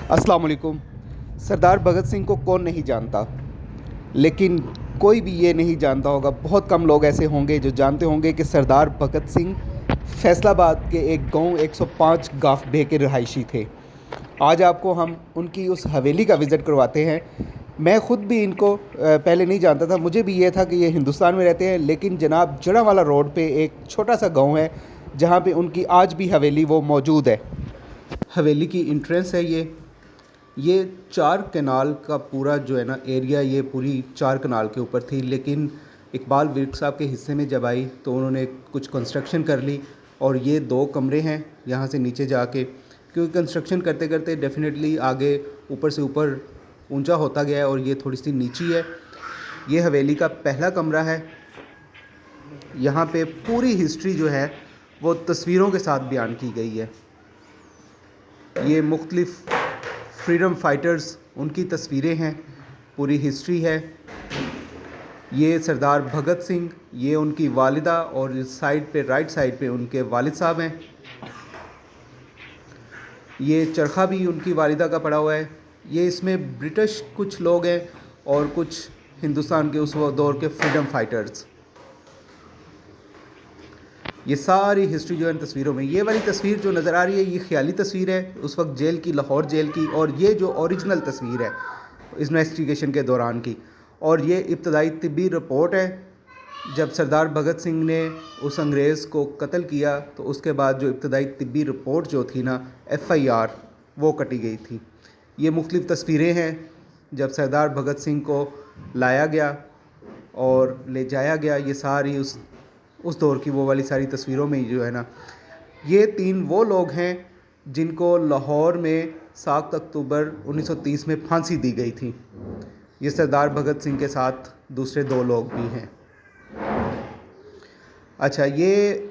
अस्सलाम वालेकुम। सरदार भगत सिंह को कौन नहीं जानता, लेकिन कोई भी ये नहीं जानता होगा, बहुत कम लोग ऐसे होंगे जो जानते होंगे कि सरदार भगत सिंह फैसलाबाद के एक गांव 105 गाफ बे के रहायशी थे। आज आपको हम उनकी उस हवेली का विज़िट करवाते हैं। मैं ख़ुद भी इनको पहले नहीं जानता था, मुझे भी ये था कि ये हिंदुस्तान में रहते हैं, लेकिन जनाब जड़ावाला रोड पे एक छोटा सा गांव है जहाँ पे उनकी आज भी हवेली वो मौजूद है। हवेली की एंट्रेंस है ये चार कनाल का पूरा जो है ना एरिया, ये पूरी चार कनाल के ऊपर थी, लेकिन इकबाल विर्क साहब के हिस्से में जब आई तो उन्होंने कुछ कंस्ट्रक्शन कर ली और ये 2 कमरे हैं यहाँ से नीचे जाके, क्योंकि कंस्ट्रक्शन करते करते डेफिनेटली आगे ऊपर से ऊपर ऊंचा होता गया है और ये थोड़ी सी नीची है। ये हवेली का पहला कमरा है। यहाँ पे पूरी हिस्ट्री जो है वो तस्वीरों के साथ बयान की गई है। ये मुख्तलिफ़ फ्रीडम फाइटर्स, उनकी तस्वीरें हैं, पूरी हिस्ट्री है। ये सरदार भगत सिंह, ये उनकी वालिदा और इस साइड पे राइट साइड पे उनके वालिद साहब हैं। ये चरखा भी उनकी वालिदा का पड़ा हुआ है। ये इसमें ब्रिटिश कुछ लोग हैं और कुछ हिंदुस्तान के उस दौर के फ्रीडम फाइटर्स। ये सारी हिस्ट्री जो है तस्वीरों में। ये वाली तस्वीर जो नज़र आ रही है ये ख़याली तस्वीर है उस वक्त जेल की, लाहौर जेल की, और ये जो ओरिजिनल तस्वीर है इन्वेस्टिगेशन के दौरान की। और ये इब्तदाई तिब्बी रिपोर्ट है। जब सरदार भगत सिंह ने उस अंग्रेज़ को कत्ल किया तो उसके बाद जो इब्तदाई तिब्बी रिपोर्ट जो थी ना, FIR, वो कटी गई थी। ये मुख्तलिफ़ तस्वीरें हैं जब सरदार भगत सिंह को लाया गया और ले जाया गया। ये सारी उस दौर की वो वाली सारी तस्वीरों में जो है ना, ये 3 वो लोग हैं जिनको लाहौर में 7 अक्टूबर 1930 में फांसी दी गई थी। ये सरदार भगत सिंह के साथ दूसरे 2 लोग भी हैं। अच्छा, ये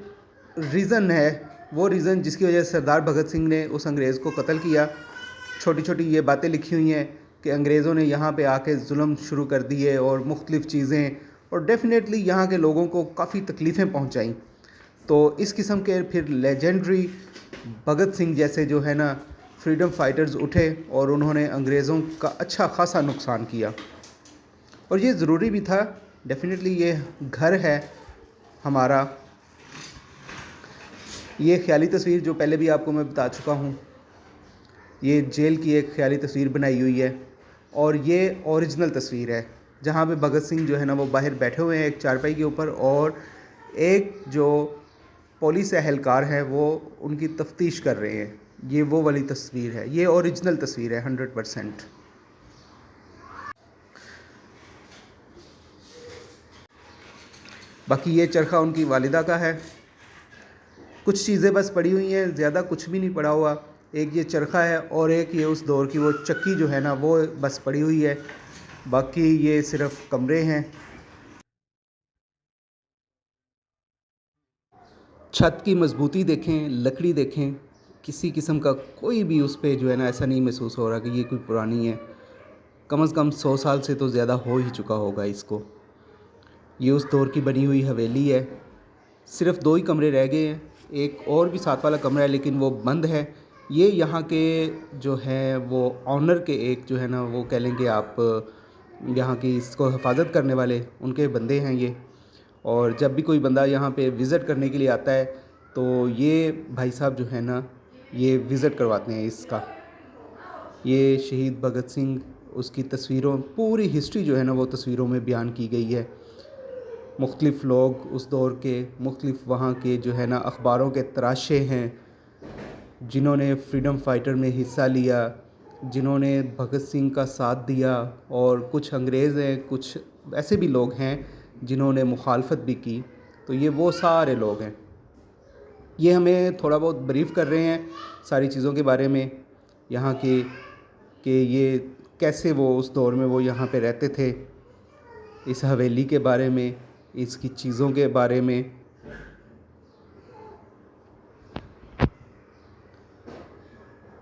रीज़न है, वो रीज़न जिसकी वजह से सरदार भगत सिंह ने उस अंग्रेज़ को कत्ल किया। छोटी छोटी ये बातें लिखी हुई हैं कि अंग्रेज़ों ने यहाँ पे आके जुल्म शुरू कर दिए और मुख्तलिफ़ चीज़ें, और डेफिनेटली यहाँ के लोगों को काफ़ी तकलीफ़ें पहुँचाई। तो इस किस्म के फिर लेजेंडरी भगत सिंह जैसे जो है ना फ्रीडम फाइटर्स उठे और उन्होंने अंग्रेज़ों का अच्छा खासा नुकसान किया, और ये ज़रूरी भी था। डेफिनेटली ये घर है हमारा। ये ख़याली तस्वीर जो पहले भी आपको मैं बता चुका हूँ, ये जेल की एक ख़याली तस्वीर बनाई हुई है, और ये ओरिजिनल तस्वीर है जहाँ पे भगत सिंह जो है ना वो बाहर बैठे हुए हैं एक चारपाई के ऊपर, और एक जो पुलिस एहलकार है वो उनकी तफ्तीश कर रहे हैं। ये वो वाली तस्वीर है, ये ओरिजिनल तस्वीर है 100%। बाकी ये चरखा उनकी वालिदा का है। कुछ चीज़ें बस पड़ी हुई हैं, ज़्यादा कुछ भी नहीं पड़ा हुआ। एक ये चरखा है और एक ये उस दौर की वो चक्की जो है ना वो बस पड़ी हुई है। बाकी ये सिर्फ कमरे हैं। छत की मजबूती देखें, लकड़ी देखें, किसी किस्म का कोई भी उस पे जो है ना ऐसा नहीं महसूस हो रहा कि ये कोई पुरानी है। कम से कम 100 साल से तो ज़्यादा हो ही चुका होगा इसको। ये उस दौर की बनी हुई हवेली है। सिर्फ 2 ही कमरे रह गए हैं। एक और भी साथ वाला कमरा है लेकिन वो बंद है। ये यहाँ के जो है वो ऑनर के एक जो है ना वो कह लेंगे आप, यहाँ की इसको हिफाजत करने वाले उनके बंदे हैं ये। और जब भी कोई बंदा यहाँ पे विज़िट करने के लिए आता है तो ये भाई साहब जो है ना ये विज़िट करवाते हैं इसका। ये शहीद भगत सिंह, उसकी तस्वीरों, पूरी हिस्ट्री जो है ना वो तस्वीरों में बयान की गई है। मुख्तलिफ़ लोग उस दौर के, मुख्तलिफ़ वहाँ के जो है ना अखबारों के तराशे हैं जिन्होंने फ्रीडम फाइटर में हिस्सा लिया, जिन्होंने भगत सिंह का साथ दिया, और कुछ अंग्रेज़ हैं, कुछ ऐसे भी लोग हैं जिन्होंने मुखालफत भी की। तो ये वो सारे लोग हैं। ये हमें थोड़ा बहुत ब्रीफ़ कर रहे हैं सारी चीज़ों के बारे में यहाँ के, कि ये कैसे वो उस दौर में वो यहाँ पे रहते थे, इस हवेली के बारे में, इसकी चीज़ों के बारे में।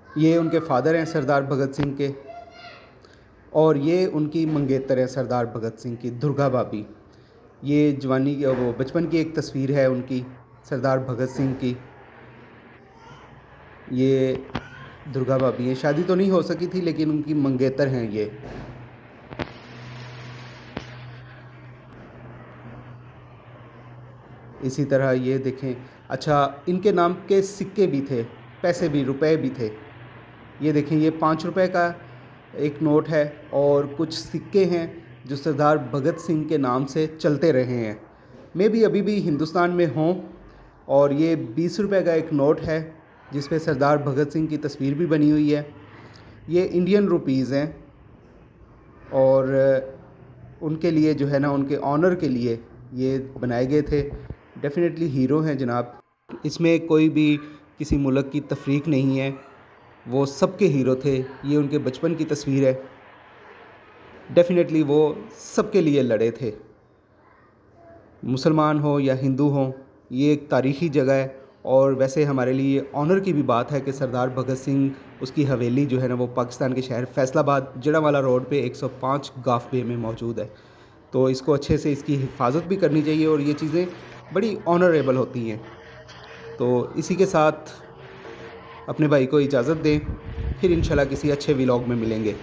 ये उनके फ़ादर हैं सरदार भगत सिंह के, और ये उनकी मंगेतर है सरदार भगत सिंह की, दुर्गा भाभी। ये जवानी की, वो बचपन की एक तस्वीर है उनकी, सरदार भगत सिंह की। ये दुर्गा भाभी हैं, शादी तो नहीं हो सकी थी लेकिन उनकी मंगेतर हैं ये। इसी तरह ये देखें, अच्छा इनके नाम के सिक्के भी थे, पैसे भी, रुपए भी थे। ये देखें, ये 5 रुपए का एक नोट है और कुछ सिक्के हैं जो सरदार भगत सिंह के नाम से चलते रहे हैं। मे बी अभी भी हिंदुस्तान में हों। और ये 20 रुपए का एक नोट है जिस पे सरदार भगत सिंह की तस्वीर भी बनी हुई है। ये इंडियन रुपीज़ हैं और उनके लिए जो है ना, उनके ऑनर के लिए ये बनाए गए थे। डेफ़िनेटली हीरो हैं जनाब। इसमें कोई भी किसी मुल्क की तफरीक नहीं है, वो सबके हीरो थे। ये उनके बचपन की तस्वीर है। डेफ़िनेटली वो सबके लिए लड़े थे, मुसलमान हो या हिंदू हो। ये एक तारीख़ी जगह है और वैसे हमारे लिए ऑनर की भी बात है कि सरदार भगत सिंह, उसकी हवेली जो है ना, वो पाकिस्तान के शहर फैसलाबाद जड़ावाला रोड पे 105 गाफ बे में मौजूद है। तो इसको अच्छे से इसकी हिफाजत भी करनी चाहिए और ये चीज़ें बड़ी ऑनरेबल होती हैं। तो इसी के साथ अपने भाई को इजाज़त दें, फिर इंशाल्लाह किसी अच्छे व्लॉग में मिलेंगे।